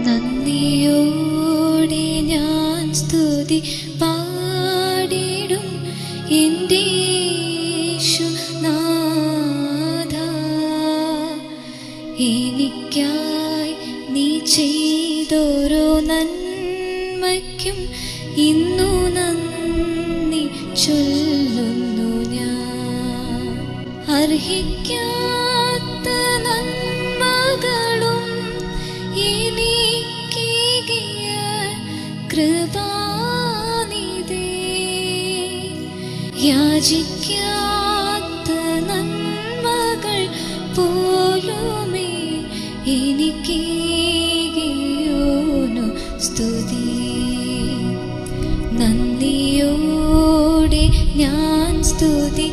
നന്ദിയോടെ ഞാൻ സ്തുതി പാടിടും എൻ്റെ യേശുനാഥ. എനിക്കായി നീ ചെയ്തോരോ നന്മയ്ക്കും ഇന്നു നന്ദി ചൊല്ലുന്നു ഞാൻ. അർഹിക്കാത്ത നന്മകളും എനിക്കേകിയ കൃപാനിധി, യാചിക്കാത്ത നന്മകൾ പോലുമേ എനിക്കേകിയോനു സ്തുതി. നന്ദിയോടെ ഞാൻ സ്തുതി